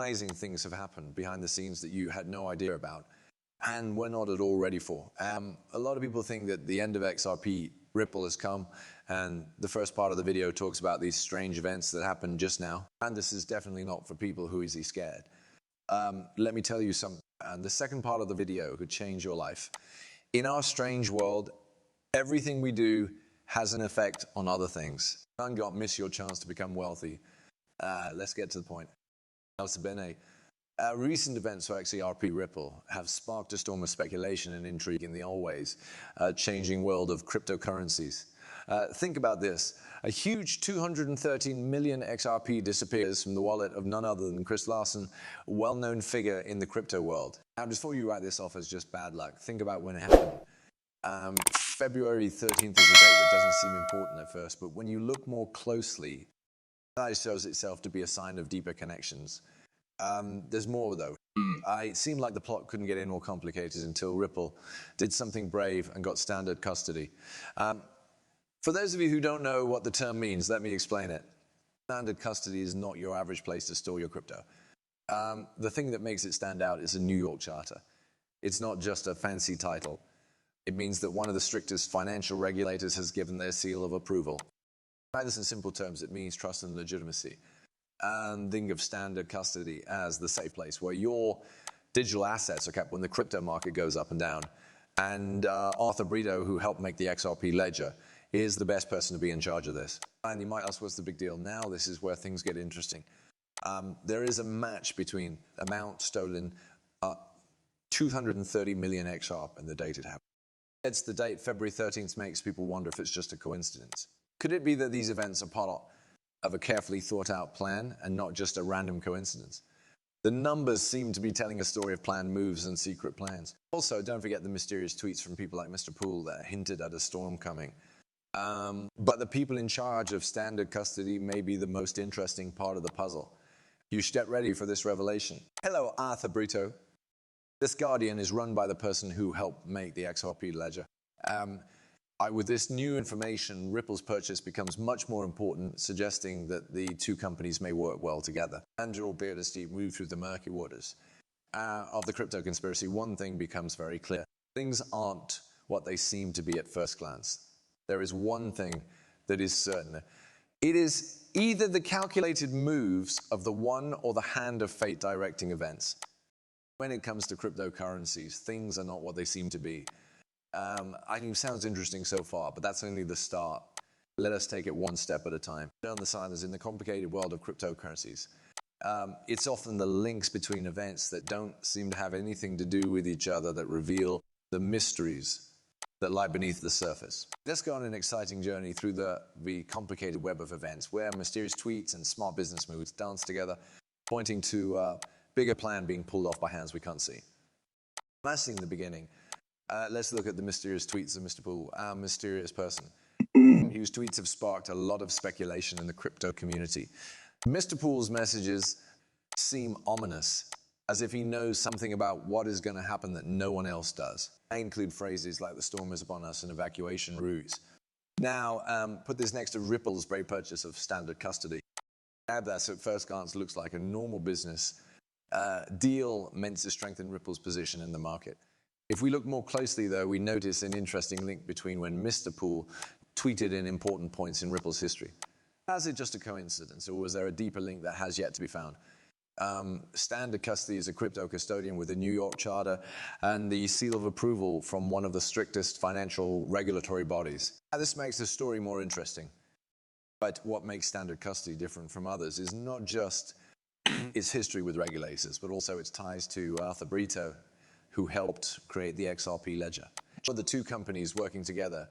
Amazing things have happened behind the scenes that you had no idea about and were not at all ready for. A lot of people think that the end of XRP Ripple has come, and the first part of the video talks about these strange events that happened just now. And this is definitely not for people who are easily scared. Let me tell you something. And the second part of the video could change your life. In our strange world, everything we do has an effect on other things. Don't miss your chance to become wealthy. Let's get to the point. Recent events for XRP Ripple have sparked a storm of speculation and intrigue in the always changing world of cryptocurrencies. Think about this. A huge 213 million XRP disappears from the wallet of none other than Chris Larson, a well-known figure in the crypto world. Now, before you write this off as just bad luck, think about when it happened. February 13th is a date that doesn't seem important at first, but when you look more closely, that shows itself to be a sign of deeper connections. There's more, though. It seemed like the plot couldn't get any more complicated until Ripple did something brave and got standard custody. For those of you who don't know what the term means, let me explain it. Standard custody is not your average place to store your crypto. The thing that makes it stand out is a New York charter. It's not just a fancy title. It means that one of the strictest financial regulators has given their seal of approval. By this in simple terms, it means trust and legitimacy. And think of standard custody as the safe place where your digital assets are kept when the crypto market goes up and down. And Arthur Brito, who helped make the XRP ledger, is the best person to be in charge of this. And you might ask, what's the big deal? Now this is where things get interesting. There is a match between amount stolen, 230 million XRP, and the date it happened. It's the date, February 13th, makes people wonder if it's just a coincidence. Could it be that these events are part of a carefully thought out plan and not just a random coincidence? The numbers seem to be telling a story of planned moves and secret plans. Also, don't forget the mysterious tweets from people like Mr. Poole that hinted at a storm coming. But the people in charge of standard custody may be the most interesting part of the puzzle. You should get ready for this revelation. Hello, Arthur Brito. This Guardian is run by the person who helped make the XRP ledger. With this new information, Ripple's purchase becomes much more important, suggesting that the two companies may work well together. And albeit as Steve moved through the murky waters of the crypto conspiracy, one thing becomes very clear. Things aren't what they seem to be at first glance. There is one thing that is certain. It is either the calculated moves of the one or the hand of fate directing events. When it comes to cryptocurrencies, things are not what they seem to be. I think it sounds interesting so far, but that's only the start. Let us take it one step at a time. On the side is in the complicated world of cryptocurrencies. It's often the links between events that don't seem to have anything to do with each other that reveal the mysteries that lie beneath the surface. Let's go on an exciting journey through the complicated web of events where mysterious tweets and smart business moves dance together, pointing to a bigger plan being pulled off by hands we can't see. Last thing in the beginning, let's look at the mysterious tweets of Mr. Poole, our mysterious person, whose tweets have sparked a lot of speculation in the crypto community. Mr. Poole's messages seem ominous, as if he knows something about what is going to happen that no one else does. They include phrases like the storm is upon us and evacuation routes. Now, put this next to Ripple's brave purchase of standard custody. Add that, so at first glance looks like a normal business deal meant to strengthen Ripple's position in the market. If we look more closely, though, we notice an interesting link between when Mr. Poole tweeted in important points in Ripple's history. Was it just a coincidence, or was there a deeper link that has yet to be found? Standard custody is a crypto custodian with a New York charter and the seal of approval from one of the strictest financial regulatory bodies. Now, this makes the story more interesting. But what makes standard custody different from others is not just its history with regulators, but also its ties to Arthur Brito, who helped create the XRP ledger. The two companies working together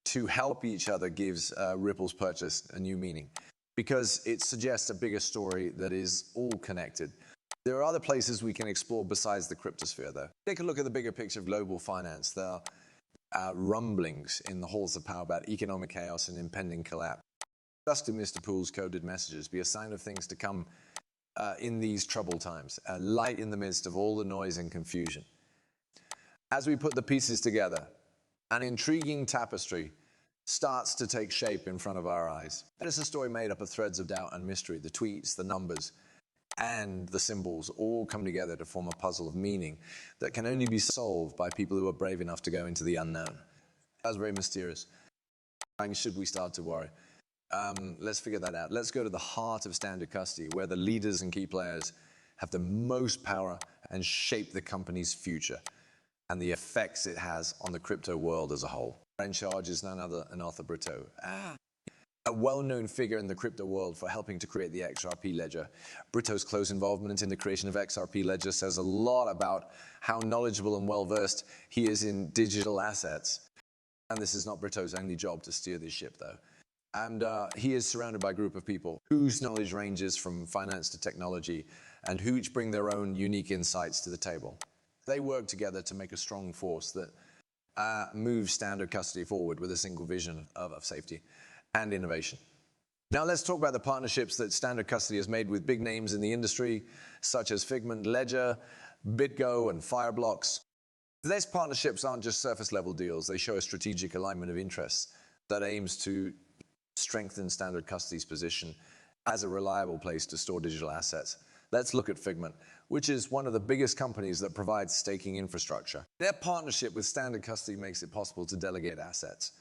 to help each other gives Ripple's purchase a new meaning, because it suggests a bigger story that is all connected. There are other places we can explore besides the cryptosphere, though. Take a look at the bigger picture of global finance. There are rumblings in the halls of power about economic chaos and impending collapse. Just in Mr. Poole's coded messages be a sign of things to come in these troubled times, a light in the midst of all the noise and confusion. As we put the pieces together, an intriguing tapestry starts to take shape in front of our eyes. It is a story made up of threads of doubt and mystery, the tweets, the numbers, and the symbols all come together to form a puzzle of meaning that can only be solved by people who are brave enough to go into the unknown. That's very mysterious. Should we start to worry? Let's figure that out. Let's go to the heart of standard custody, where the leaders and key players have the most power and shape the company's future and the effects it has on the crypto world as a whole. In charge is none other than Arthur Britto, a well-known figure in the crypto world for helping to create the XRP ledger. Britto's close involvement in the creation of XRP ledger says a lot about how knowledgeable and well-versed he is in digital assets. And this is not Britto's only job to steer this ship, though. And he is surrounded by a group of people whose knowledge ranges from finance to technology and who each bring their own unique insights to the table. They work together to make a strong force that moves standard custody forward with a single vision of safety and innovation. Now let's talk about the partnerships that standard custody has made with big names in the industry, such as Figment, Ledger, BitGo, and Fireblocks. These partnerships aren't just surface-level deals. They show a strategic alignment of interests that aims to strengthen standard custody's position as a reliable place to store digital assets. Let's look at Figment, which is one of the biggest companies that provides staking infrastructure. Their partnership with standard custody makes it possible to delegate assets,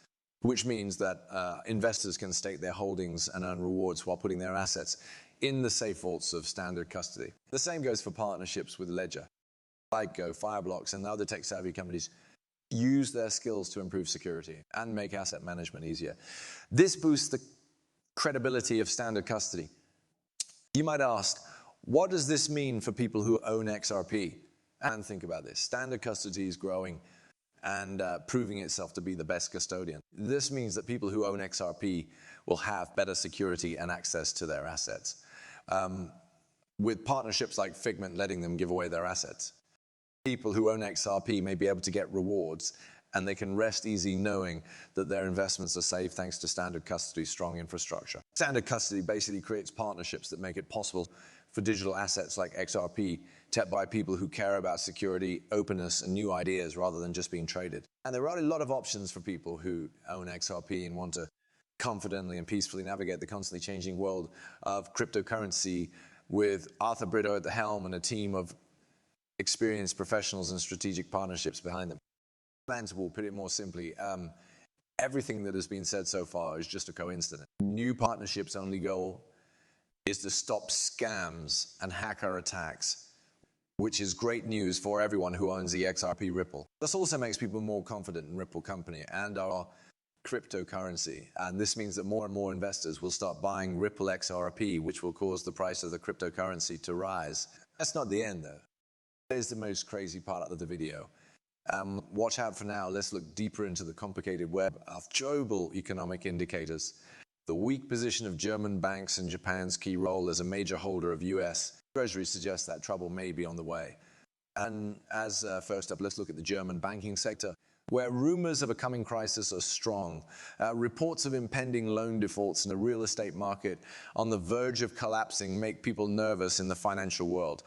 which means that investors can stake their holdings and earn rewards while putting their assets in the safe vaults of standard custody. The same goes for partnerships with Ledger. Go, Fireblocks, and other tech-savvy companies use their skills to improve security and make asset management easier. This boosts the credibility of standard custody. You might ask, what does this mean for people who own XRP? And think about this. Standard custody is growing and proving itself to be the best custodian. This means that people who own XRP will have better security and access to their assets, with partnerships like Figment letting them give away their assets. People who own XRP may be able to get rewards, and they can rest easy knowing that their investments are safe thanks to standard custody's strong infrastructure. Standard custody basically creates partnerships that make it possible for digital assets like XRP tapped by people who care about security, openness, and new ideas rather than just being traded. And there are a lot of options for people who own XRP and want to confidently and peacefully navigate the constantly changing world of cryptocurrency with Arthur Britto at the helm and a team of experienced professionals and strategic partnerships behind them. We'll put it more simply, everything that has been said so far is just a coincidence. New partnerships' only goal is to stop scams and hacker attacks, which is great news for everyone who owns the XRP Ripple. This also makes people more confident in Ripple company and our cryptocurrency. And this means that more and more investors will start buying Ripple XRP, which will cause the price of the cryptocurrency to rise. That's not the end, though. Here's the most crazy part of the video. Watch out for now. Let's look deeper into the complicated web of global economic indicators. The weak position of German banks and Japan's key role as a major holder of US Treasury suggests that trouble may be on the way. And as first up, let's look at the German banking sector, where rumors of a coming crisis are strong. Reports of impending loan defaults in the real estate market on the verge of collapsing make people nervous in the financial world.